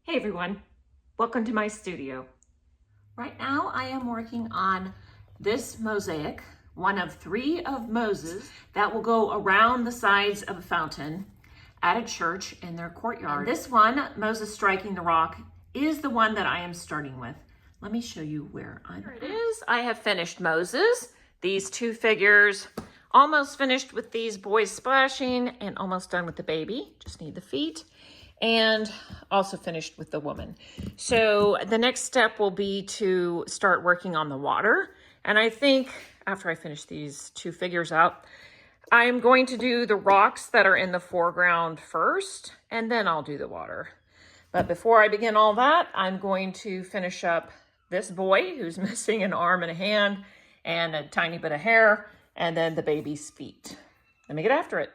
Hey everyone, welcome to my studio. Right now I am working on this mosaic, one of 3 of Moses that will go around the sides of a fountain at a church in their courtyard. And this one, Moses striking the rock, is the one that I am starting with. Let me show you where I'm at. Here it is. I have finished Moses, these 2 figures, almost finished with these boys splashing and almost done with the baby. Just need the feet. And also finished with the woman. So the next step will be to start working on the water. And I think after I finish these 2 figures out, I'm going to do the rocks that are in the foreground first, and then I'll do the water. But before I begin all that, I'm going to finish up this boy who's missing an arm and a hand and a tiny bit of hair, and then the baby's feet. Let me get after it.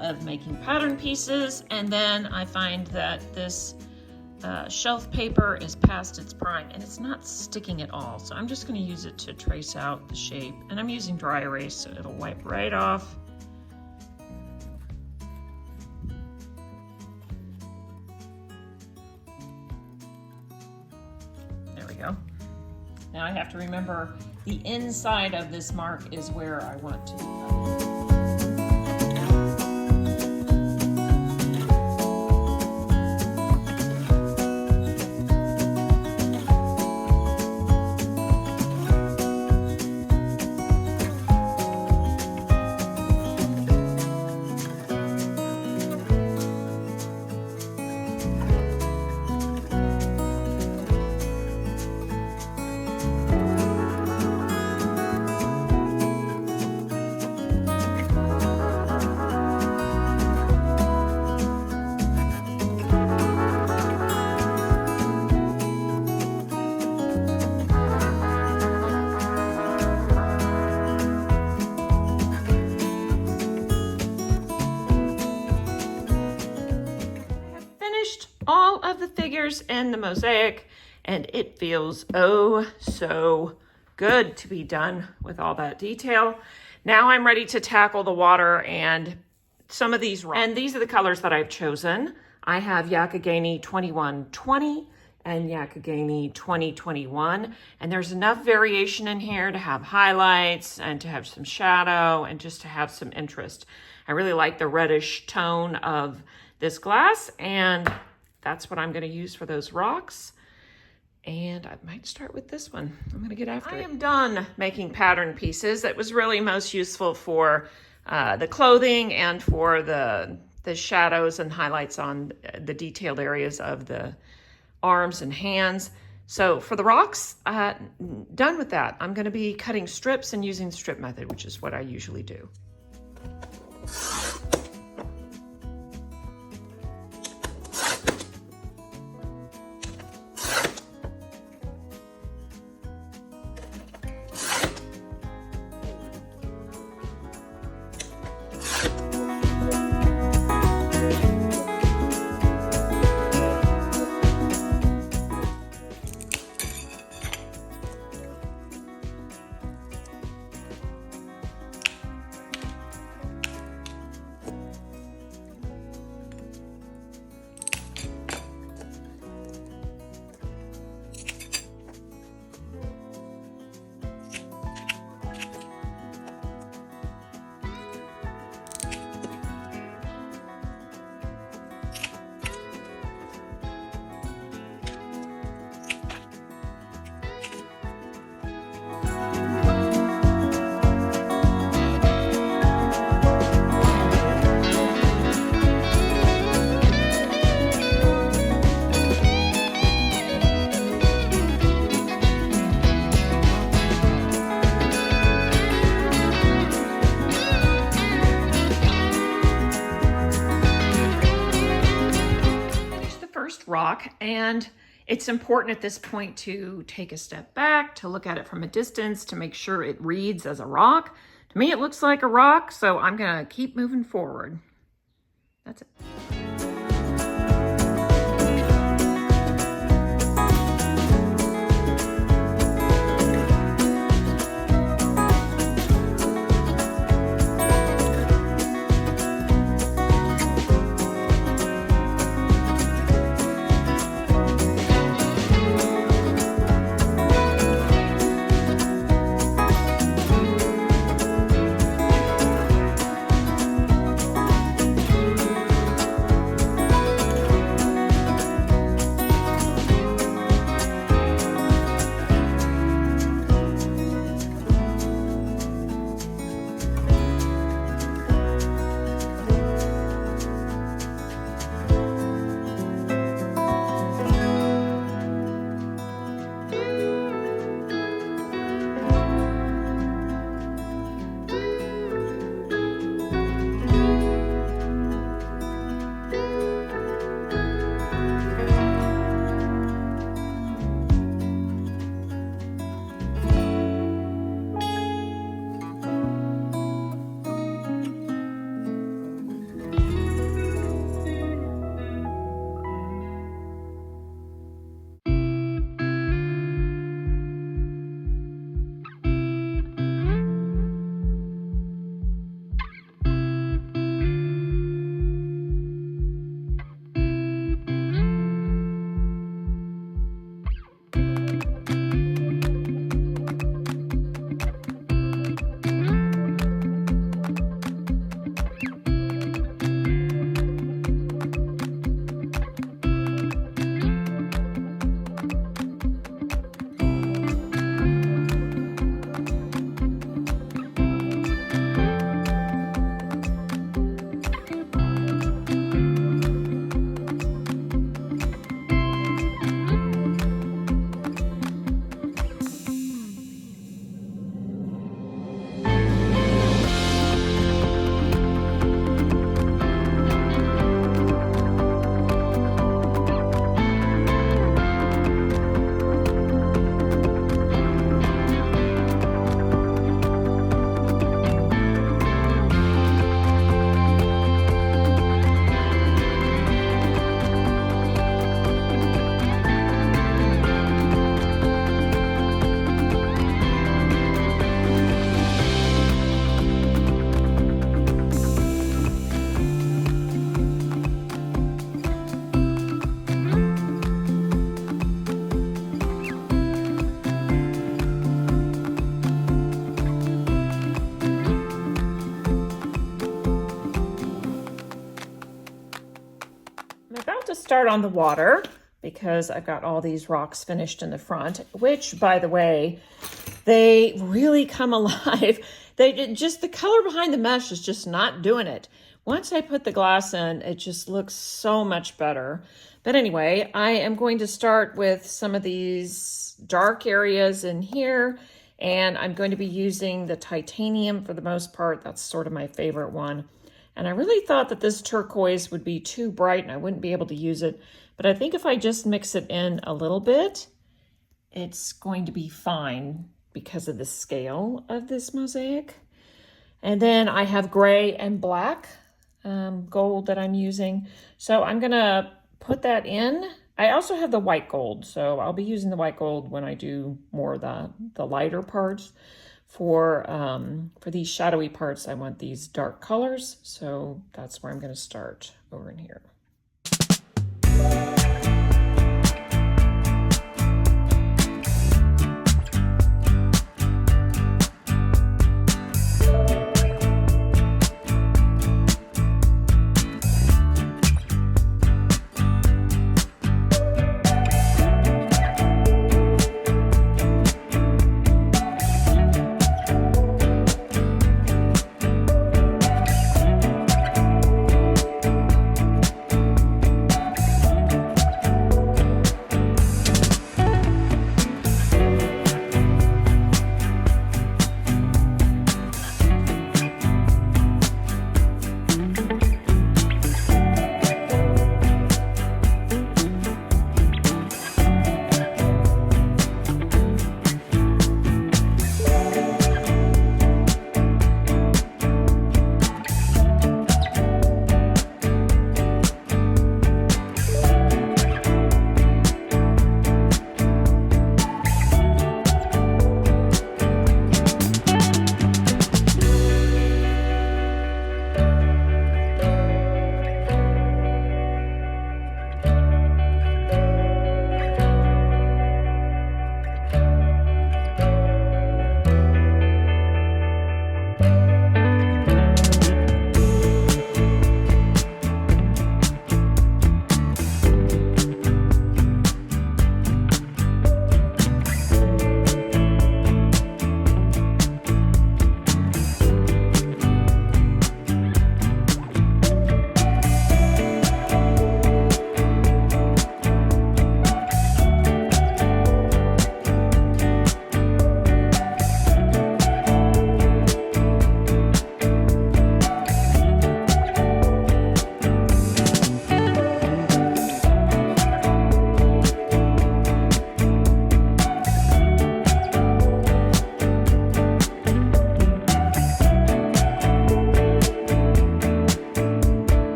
Of making pattern pieces, and then I find that this shelf paper is past its prime and it's not sticking at all, so I'm just going to use it to trace out the shape, and I'm using dry erase so it'll wipe right off. There we go. Now I have to remember the inside of this mark is where I want to all of the figures in the mosaic, and it feels oh so good to be done with all that detail. Now I'm ready to tackle the water and some of these rocks. And these are the colors that I've chosen. I have Y2120 and Y2021, and there's enough variation in here to have highlights and to have some shadow and just to have some interest. I really like the reddish tone of this glass, and that's what I'm going to use for those rocks. And I might start with this one. I'm going to get after it. I am done making pattern pieces. It was really most useful for the clothing and for the shadows and highlights on the detailed areas of the arms and hands. So for the rocks, done with that. I'm going to be cutting strips and using the strip method, which is what I usually do. Rock, and it's important at this point to take a step back, to look at it from a distance, to make sure it reads as a rock. To me, it looks like a rock, so I'm gonna keep moving forward. That's it. start on the water because I've got all these rocks finished in the front, which, by the way, they really come alive. The color behind the mesh is just not doing it. Once I put the glass in, it just looks so much better. But anyway, I am going to start with some of these dark areas in here, and I'm going to be using the titanium for the most part. That's sort of my favorite one. And I really thought that this turquoise would be too bright and I wouldn't be able to use it. But I think if I just mix it in a little bit, it's going to be fine because of the scale of this mosaic. And then I have gray and black gold that I'm using. So I'm gonna put that in. I also have the white gold, so I'll be using the white gold when I do more of the lighter parts. For these shadowy parts, I want these dark colors, so that's where I'm going to start over in here.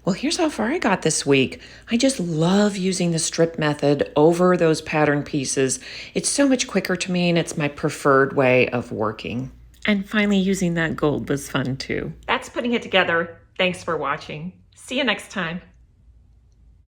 Well, here's how far I got this week. I just love using the strip method over those pattern pieces. It's so much quicker to me, and it's my preferred way of working. And finally, using that gold was fun too. That's putting it together. Thanks for watching. See you next time.